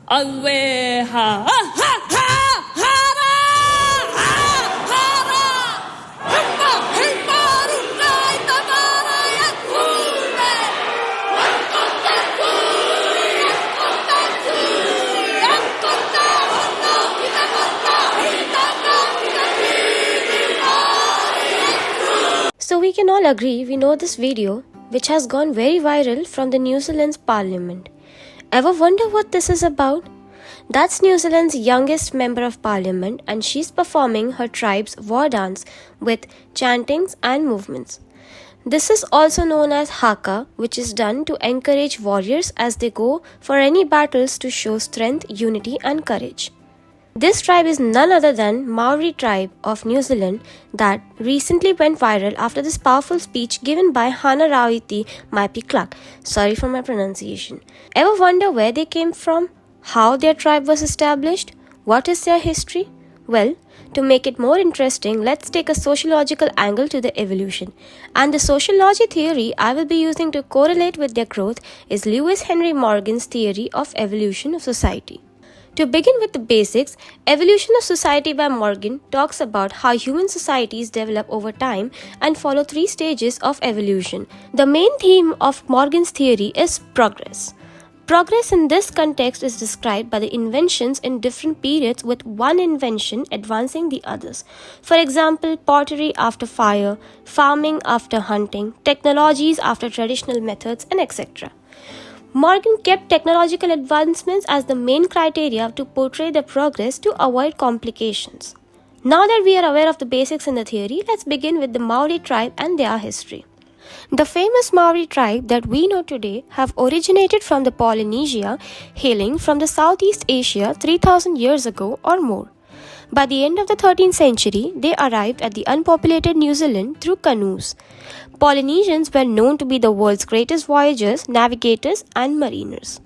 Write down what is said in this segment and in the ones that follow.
Awe ha ha ha hara hara himma himma ruka itamara yakume yakuta yakuta hono kitamata hitamata. So we can all agree we know this video, which has gone very viral from the New Zealand's parliament. Ever wonder what this is about? That's New Zealand's youngest member of parliament, and she's performing her tribe's war dance with chantings and movements. This is also known as haka, which is done to encourage warriors as they go for any battles to show strength, unity and courage. This tribe is none other than Maori tribe of New Zealand that recently went viral after this powerful speech given by Hana Rawiti Maipi Clark. Sorry for my pronunciation. Ever wonder where they came from? How their tribe was established? What is their history? Well, to make it more interesting, let's take a sociological angle to the evolution. And the sociology theory I will be using to correlate with their growth is Lewis Henry Morgan's theory of evolution of society. To begin with the basics, Evolution of Society by Morgan talks about how human societies develop over time and follow 3 stages of evolution. The main theme of Morgan's theory is progress. Progress in this context is described by the inventions in different periods, with one invention advancing the others. For example, pottery after fire, farming after hunting, technologies after traditional methods, and etc. Morgan kept technological advancements as the main criteria to portray the progress to avoid complications. Now that we are aware of the basics in the theory, let's begin with the Maori tribe and their history. The famous Maori tribe that we know today have originated from the Polynesia, hailing from the Southeast Asia 3000 years ago or more. By the end of the 13th century, they arrived at the unpopulated New Zealand through canoes. Polynesians were known to be the world's greatest voyagers, navigators, and mariners.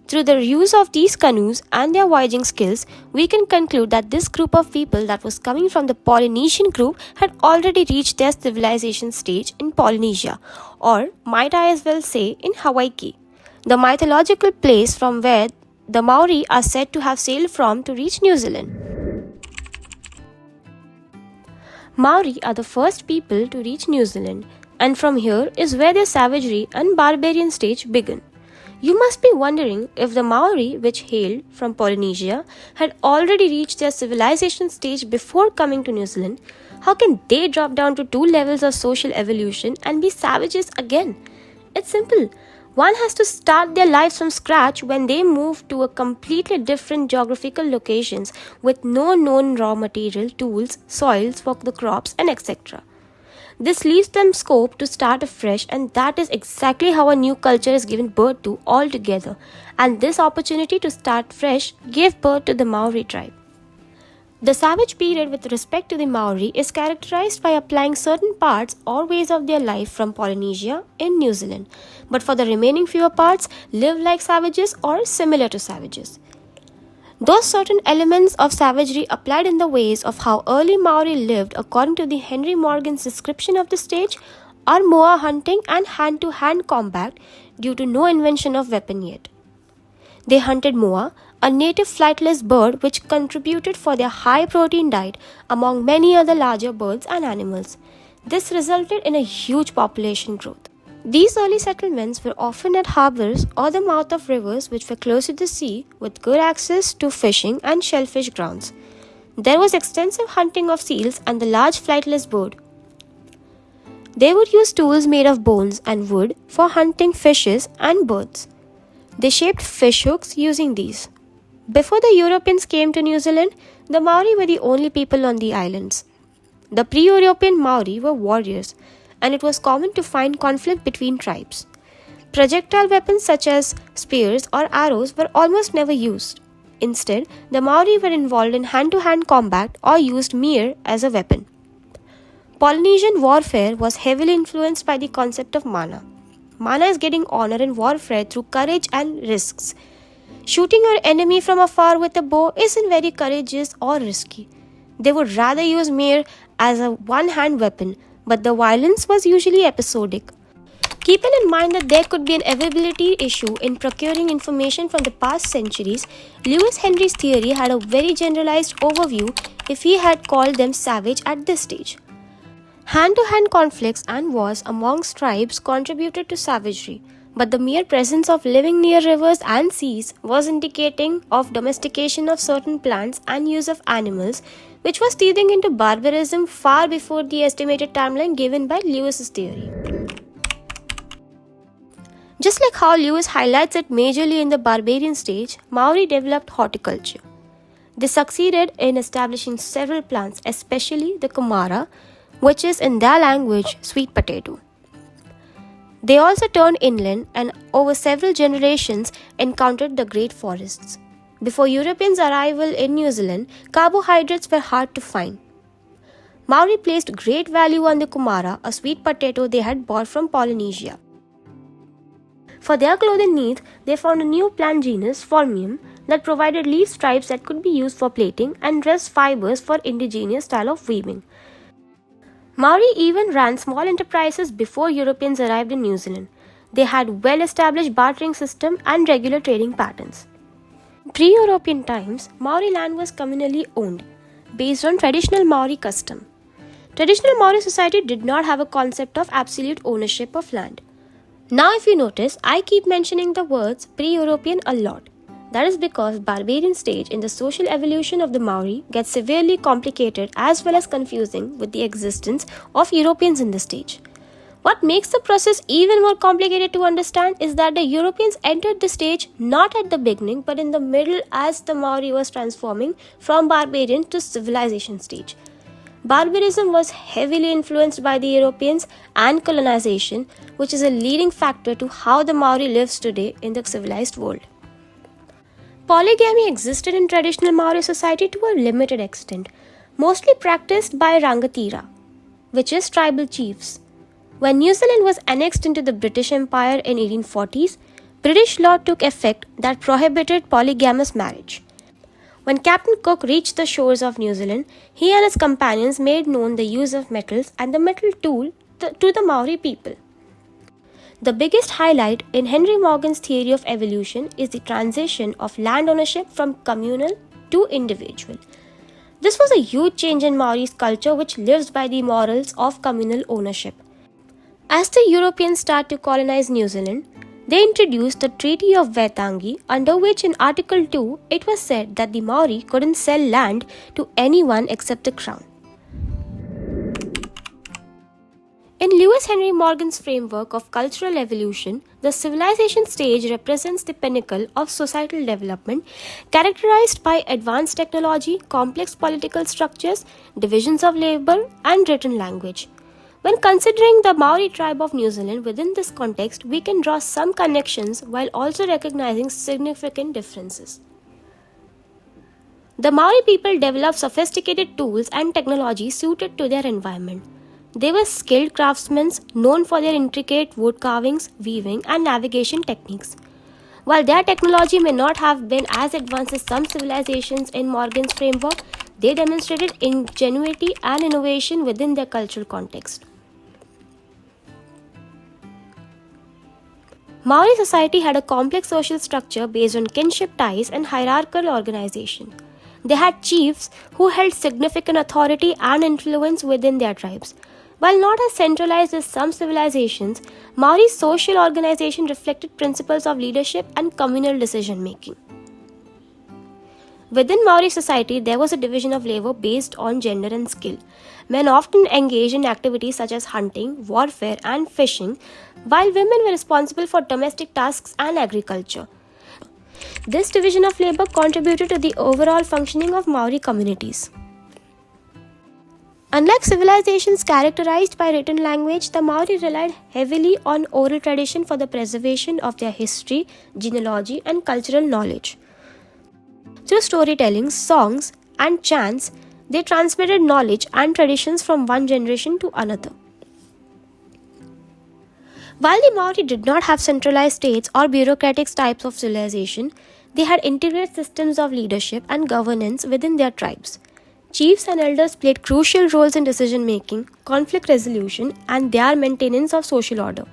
Through the use of these canoes and their voyaging skills, we can conclude that this group of people that was coming from the Polynesian group had already reached their civilization stage in Polynesia, or might I as well say in Hawaii, the mythological place from where the Maori are said to have sailed from to reach New Zealand. Maori are the first people to reach New Zealand, and from here is where their savagery and barbarian stage began. You must be wondering if the Maori, which hailed from Polynesia, had already reached their civilization stage before coming to New Zealand. How can they drop down to 2 levels of social evolution and be savages again? It's simple. One has to start their lives from scratch when they move to a completely different geographical locations with no known raw material, tools, soils for the crops, and etc. This leaves them scope to start afresh, and that is exactly how a new culture is given birth to altogether. And this opportunity to start fresh gave birth to the Maori tribe. The savage period with respect to the Maori is characterized by applying certain parts or ways of their life from Polynesia in New Zealand, but for the remaining fewer parts, live like savages or similar to savages. Those certain elements of savagery applied in the ways of how early Maori lived according to the Henry Morgan's description of the stage are moa hunting and hand-to-hand combat due to no invention of weapon yet. They hunted moa, a native flightless bird which contributed for their high protein diet among many other larger birds and animals. This resulted in a huge population growth. These early settlements were often at harbors or the mouth of rivers which were close to the sea, with good access to fishing and shellfish grounds. There was extensive hunting of seals and the large flightless bird. They would use tools made of bones and wood for hunting fishes and birds. They shaped fish hooks using these. Before the Europeans came to New Zealand, the Maori were the only people on the islands. The pre-European Maori were warriors, and it was common to find conflict between tribes. Projectile weapons such as spears or arrows were almost never used. Instead, the Maori were involved in hand-to-hand combat or used mere as a weapon. Polynesian warfare was heavily influenced by the concept of mana. Mana is getting honor in warfare through courage and risks. Shooting your enemy from afar with a bow isn't very courageous or risky. They would rather use mere as a one-hand weapon, but the violence was usually episodic. Keeping in mind that there could be an availability issue in procuring information from the past centuries, Lewis Henry's theory had a very generalized overview if he had called them savage at this stage. Hand-to-hand conflicts and wars amongst tribes contributed to savagery, but the mere presence of living near rivers and seas was indicating of domestication of certain plants and use of animals, which was teething into barbarism far before the estimated timeline given by Lewis's theory. Just like how Lewis highlights it majorly in the barbarian stage, Maori developed horticulture. They succeeded in establishing several plants, especially the kumara, which is in their language sweet potato. They also turned inland and over several generations encountered the great forests. Before Europeans' arrival in New Zealand, carbohydrates were hard to find. Maori placed great value on the kumara, a sweet potato they had brought from Polynesia. For their clothing needs, they found a new plant genus, Phormium, that provided leaf stripes that could be used for plaiting and dress fibers for indigenous style of weaving. Maori even ran small enterprises before Europeans arrived in New Zealand. They had well-established bartering system and regular trading patterns. In pre-European times, Maori land was communally owned, based on traditional Maori custom. Traditional Maori society did not have a concept of absolute ownership of land. Now if you notice, I keep mentioning the words pre-European a lot. That is because barbarian stage in the social evolution of the Maori gets severely complicated as well as confusing with the existence of Europeans in the stage. What makes the process even more complicated to understand is that the Europeans entered the stage not at the beginning but in the middle as the Maori was transforming from barbarian to civilization stage. Barbarism was heavily influenced by the Europeans and colonization, which is a leading factor to how the Maori lives today in the civilized world. Polygamy existed in traditional Maori society to a limited extent, mostly practiced by rangatira, which is tribal chiefs. When New Zealand was annexed into the British Empire in 1840s, British law took effect that prohibited polygamous marriage. When Captain Cook reached the shores of New Zealand, he and his companions made known the use of metals and the metal tool to the Maori people. The biggest highlight in Henry Morgan's theory of evolution is the transition of land ownership from communal to individual. This was a huge change in Maori's culture, which lives by the morals of communal ownership. As the Europeans started to colonize New Zealand, they introduced the Treaty of Waitangi, under which in Article 2 it was said that the Maori couldn't sell land to anyone except the Crown. In Lewis Henry Morgan's framework of cultural evolution, the civilization stage represents the pinnacle of societal development, characterized by advanced technology, complex political structures, divisions of labor, and written language. When considering the Maori tribe of New Zealand within this context, we can draw some connections while also recognizing significant differences. The Maori people developed sophisticated tools and technology suited to their environment. They were skilled craftsmen known for their intricate wood carvings, weaving, and navigation techniques. While their technology may not have been as advanced as some civilizations in Morgan's framework, they demonstrated ingenuity and innovation within their cultural context. Maori society had a complex social structure based on kinship ties and hierarchical organization. They had chiefs who held significant authority and influence within their tribes. While not as centralized as some civilizations, Maori's social organization reflected principles of leadership and communal decision-making. Within Maori society, there was a division of labor based on gender and skill. Men often engaged in activities such as hunting, warfare, and fishing, while women were responsible for domestic tasks and agriculture. This division of labor contributed to the overall functioning of Maori communities. Unlike civilizations characterized by written language, the Maori relied heavily on oral tradition for the preservation of their history, genealogy, and cultural knowledge. Through storytelling, songs, and chants, they transmitted knowledge and traditions from one generation to another. While the Maori did not have centralized states or bureaucratic types of civilization, they had integrated systems of leadership and governance within their tribes. Chiefs and elders played crucial roles in decision-making, conflict resolution, and their maintenance of social order.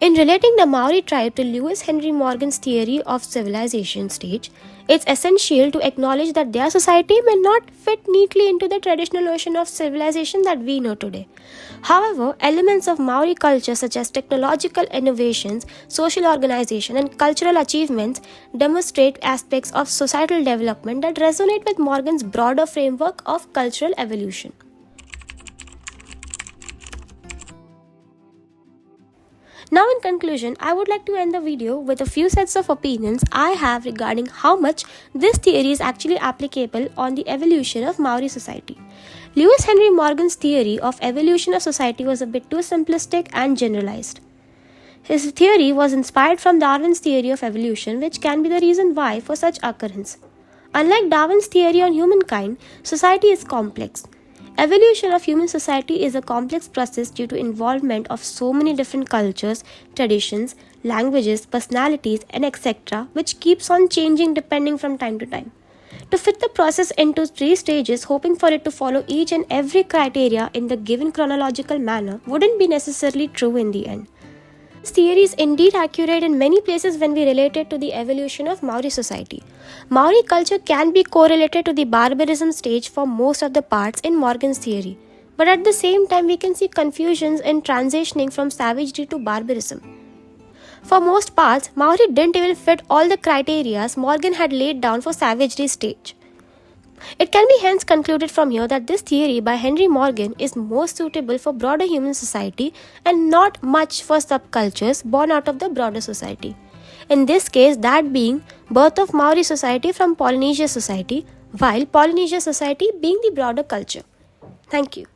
In relating the Maori tribe to Lewis Henry Morgan's theory of civilization stage, it's essential to acknowledge that their society may not fit neatly into the traditional notion of civilization that we know today. However, elements of Maori culture such as technological innovations, social organization, and cultural achievements demonstrate aspects of societal development that resonate with Morgan's broader framework of cultural evolution. Now in conclusion, I would like to end the video with a few sets of opinions I have regarding how much this theory is actually applicable on the evolution of Maori society. Lewis Henry Morgan's theory of evolution of society was a bit too simplistic and generalized. His theory was inspired from Darwin's theory of evolution, which can be the reason why for such occurrence. Unlike Darwin's theory on humankind, society is complex. Evolution of human society is a complex process due to involvement of so many different cultures, traditions, languages, personalities, and etc., which keeps on changing depending from time to time. To fit the process into 3 stages, hoping for it to follow each and every criteria in the given chronological manner wouldn't be necessarily true in the end. This theory is indeed accurate in many places when we relate it to the evolution of Maori society. Maori culture can be correlated to the barbarism stage for most of the parts in Morgan's theory, but at the same time we can see confusions in transitioning from savagery to barbarism. For most parts, Maori didn't even fit all the criteria Morgan had laid down for savagery stage. It can be hence concluded from here that this theory by Henry Morgan is most suitable for broader human society and not much for subcultures born out of the broader society. In this case, that being birth of Maori society from Polynesia society, while Polynesia society being the broader culture. Thank you.